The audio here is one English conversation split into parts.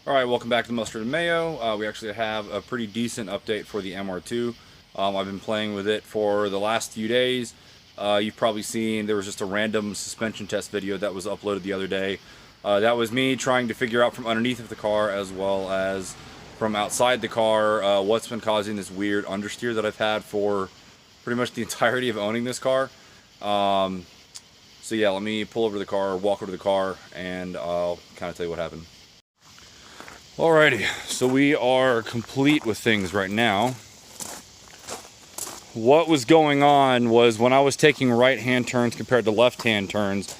Alright, welcome back to Mustard and Mayo. We actually have a pretty decent update for the MR2. I've been playing with it for the last few days. You've probably seen there was just a random suspension test video that was uploaded the other day. That was me trying to figure out from underneath of the car as well as from outside the car what's been causing this weird understeer that I've had for pretty much the entirety of owning this car. So yeah, let me pull over to the car, walk over to the car, and I'll kind of tell you what happened. Alrighty, so we are complete with things right now. What was going on was when I was taking right-hand turns compared to left-hand turns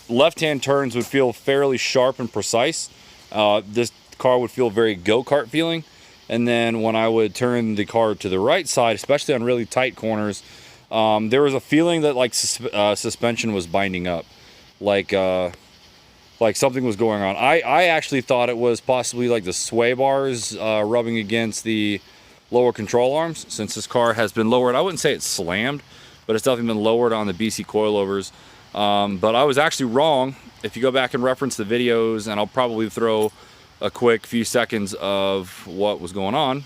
would feel fairly sharp and precise. This car would feel very go-kart feeling. And then when I would turn the car to the right side, especially on really tight corners, there was a feeling that like suspension was binding up. Like something was going on. I actually thought it was possibly like the sway bars rubbing against the lower control arms, since this car has been lowered. I wouldn't say it's slammed, but it's definitely been lowered on the BC coilovers. But I was actually wrong. If you go back and reference the videos, and I'll probably throw a quick few seconds of what was going on.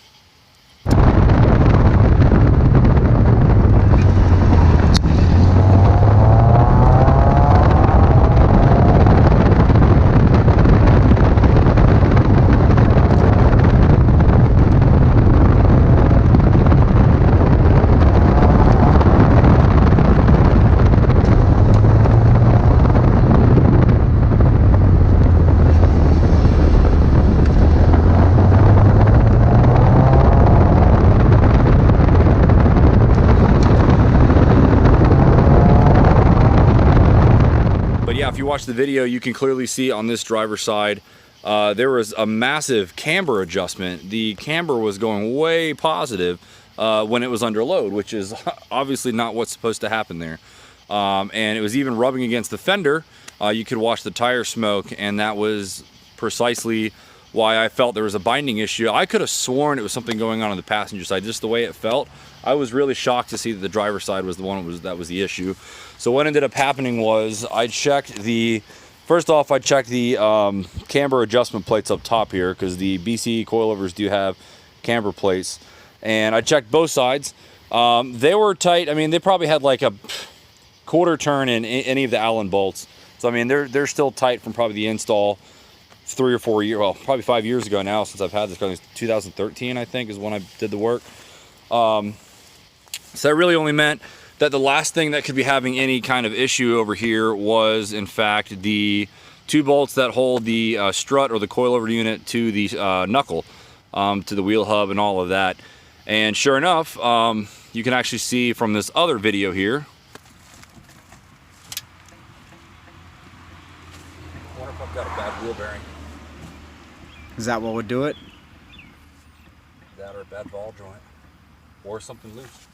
Yeah, if you watch the video, you can clearly see on this driver's side there was a massive camber adjustment. The camber was going way positive when it was under load, which is obviously not what's supposed to happen there. And it was even rubbing against the fender. You could watch the tire smoke, and that was precisely why I felt there was a binding issue. I could have sworn it was something going on the passenger side, just the way it felt. I was really shocked to see that the driver's side was the one that was the issue. So what ended up happening was I checked the, first off I checked the camber adjustment plates up top here, because the BC coilovers do have camber plates, and I checked both sides. They were tight. I mean, they probably had like a quarter turn in any of the Allen bolts. So I mean, they're still tight from probably the install 3 or 4 years, well, probably 5 years ago now, since I've had this car. 2013, I think, is when I did the work. So that really only meant that the last thing that could be having any kind of issue over here was, in fact, the 2 bolts that hold the strut or the coilover unit to the knuckle, to the wheel hub and all of that. And sure enough, you can actually see from this other video here. I wonder if I've got a bad wheel bearing. Is that what would do it? That or a bad ball joint, or something loose.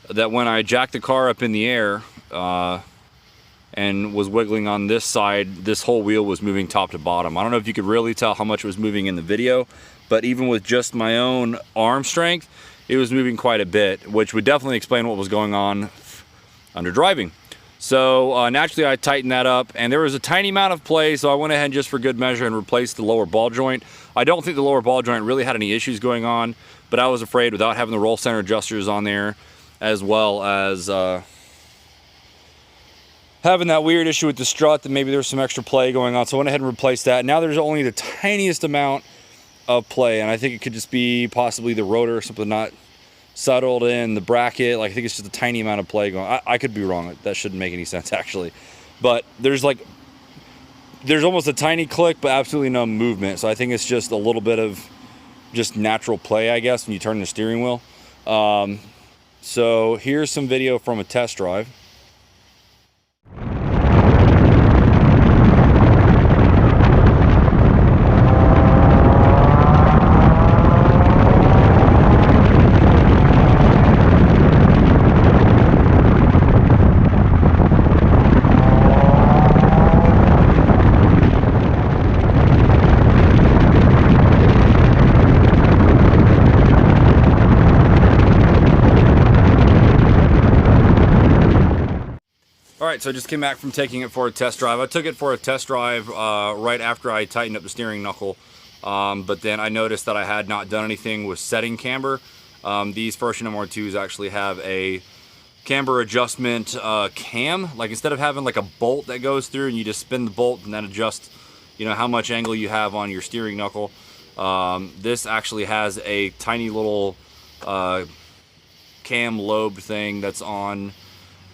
That when I jacked the car up in the air and was wiggling on this side, this whole wheel was moving top to bottom. I don't know if you could really tell how much it was moving in the video, but even with just my own arm strength, it was moving quite a bit, which would definitely explain what was going on under driving. So naturally I tightened that up, and there was a tiny amount of play, so I went ahead just for good measure and replaced the lower ball joint. I don't think the lower ball joint really had any issues going on, but I was afraid without having the roll center adjusters on there, as well as having that weird issue with the strut, that maybe there's some extra play going on. So I went ahead and replaced that. Now there's only the tiniest amount of play, and I think it could just be possibly the rotor or something not settled in the bracket. Like, I think it's just a tiny amount of play going on. I could be wrong. That shouldn't make any sense, actually. But there's almost a tiny click, but absolutely no movement. So I think it's just a little bit of just natural play, I guess, when you turn the steering wheel. So here's some video from a test drive. Alright, so I just came back from taking it for a test drive. I took it for a test drive right after I tightened up the steering knuckle, but then I noticed that I had not done anything with setting camber. These First MR2s actually have a camber adjustment cam. Like, instead of having like a bolt that goes through and you just spin the bolt and then adjust, you know, how much angle you have on your steering knuckle, this actually has a tiny little cam lobe thing that's on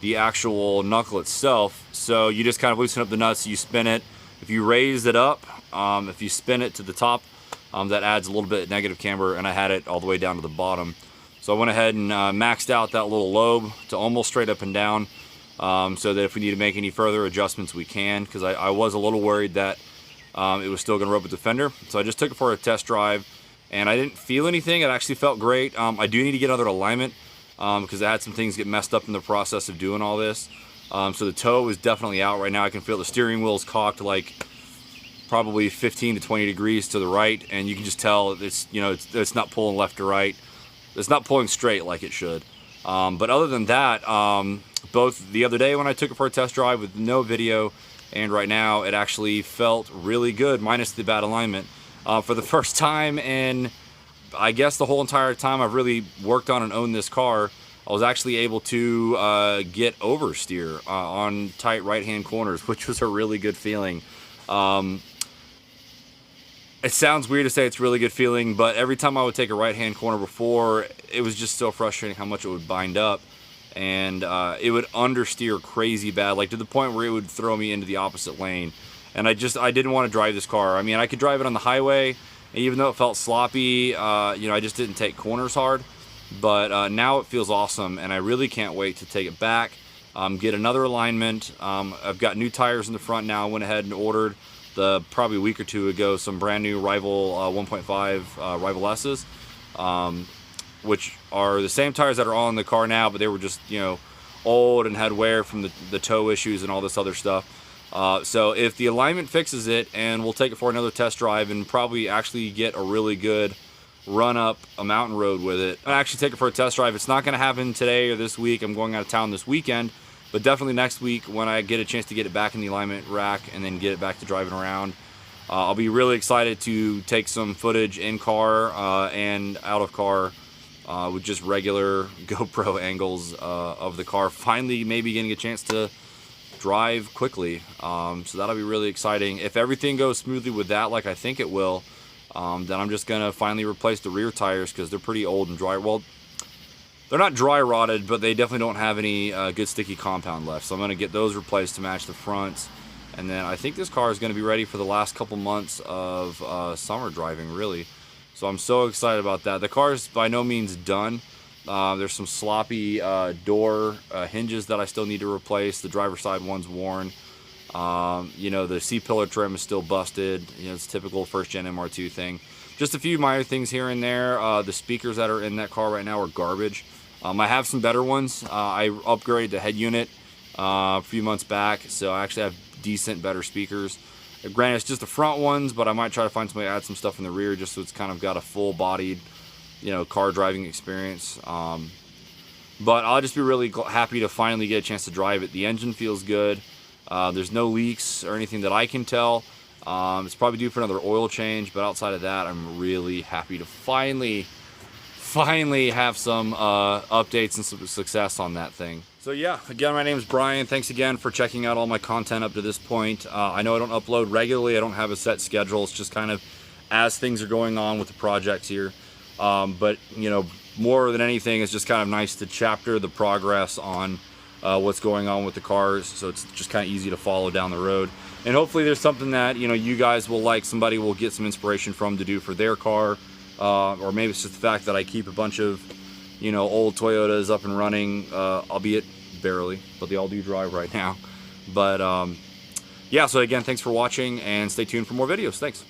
the actual knuckle itself. So you just kind of loosen up the nuts, you spin it. If you raise it up, if you spin it to the top, that adds a little bit of negative camber, and I had it all the way down to the bottom. So I went ahead and maxed out that little lobe to almost straight up and down, so that if we need to make any further adjustments, we can, because I was a little worried that it was still going to rub with the fender. So I just took it for a test drive, and I didn't feel anything. It actually felt great. I do need to get other alignment, because I had some things get messed up in the process of doing all this. So the toe is definitely out right now. I can feel the steering wheel's cocked like probably 15 to 20 degrees to the right, and you can just tell it's, you know, it's not pulling left to right. It's not pulling straight like it should. But other than that, both the other day when I took it for a test drive with no video, and right now, it actually felt really good, minus the bad alignment. For the first time in, I guess, the whole entire time I've really worked on and owned this car, I was actually able to get oversteer on tight right-hand corners, which was a really good feeling. It sounds weird to say it's a really good feeling, but every time I would take a right-hand corner before, it was just so frustrating how much it would bind up. And it would understeer crazy bad, like to the point where it would throw me into the opposite lane. And I didn't want to drive this car. I mean, I could drive it on the highway, and even though it felt sloppy, you know, I just didn't take corners hard. But now it feels awesome, and I really can't wait to take it back, get another alignment. I've got new tires in the front now. I went ahead and ordered, probably a week or two ago, some brand new Rival 1.5 Rival S's, which are the same tires that are on the car now, but they were just, you know, old and had wear from the toe issues and all this other stuff. So if the alignment fixes it, and we'll take it for another test drive and probably actually get a really good run up a mountain road with it. I'll actually take it for a test drive. It's not going to happen today or this week. I'm going out of town this weekend, but definitely next week when I get a chance to get it back in the alignment rack and then get it back to driving around. I'll be really excited to take some footage in car and out of car with just regular GoPro angles of the car. Finally, maybe getting a chance to drive quickly. So that'll be really exciting. If everything goes smoothly with that, like I think it will, then I'm just gonna finally replace the rear tires because they're pretty old and dry. Well, they're not dry rotted, but they definitely don't have any good sticky compound left. So I'm gonna get those replaced to match the fronts. And then I think this car is gonna be ready for the last couple months of summer driving, really. So I'm so excited about that. The car is by no means done. There's some sloppy door hinges that I still need to replace. The driver's side one's worn. You know, the C-pillar trim is still busted. You know, it's typical first-gen MR2 thing. Just a few minor things here and there. The speakers that are in that car right now are garbage. I have some better ones. I upgraded the head unit a few months back, so I actually have decent, better speakers. Granted, it's just the front ones, but I might try to find somebody to add some stuff in the rear just so it's kind of got a full-bodied, you know, car driving experience. But I'll just be really happy to finally get a chance to drive it. The engine feels good. There's no leaks or anything that I can tell. It's probably due for another oil change, but outside of that, I'm really happy to finally have some updates and some success on that thing. So yeah, again, my name is Brian. Thanks again for checking out all my content up to this point. I know I don't upload regularly. I don't have a set schedule. It's just kind of as things are going on with the projects here. But, you know, more than anything, it's just kind of nice to chapter the progress on what's going on with the cars, so it's just kind of easy to follow down the road. And hopefully there's something that, you know, you guys will like, somebody will get some inspiration from to do for their car, or maybe it's just the fact that I keep a bunch of, you know, old Toyotas up and running, albeit barely, but they all do drive right now. But yeah, so again, thanks for watching, and stay tuned for more videos. Thanks.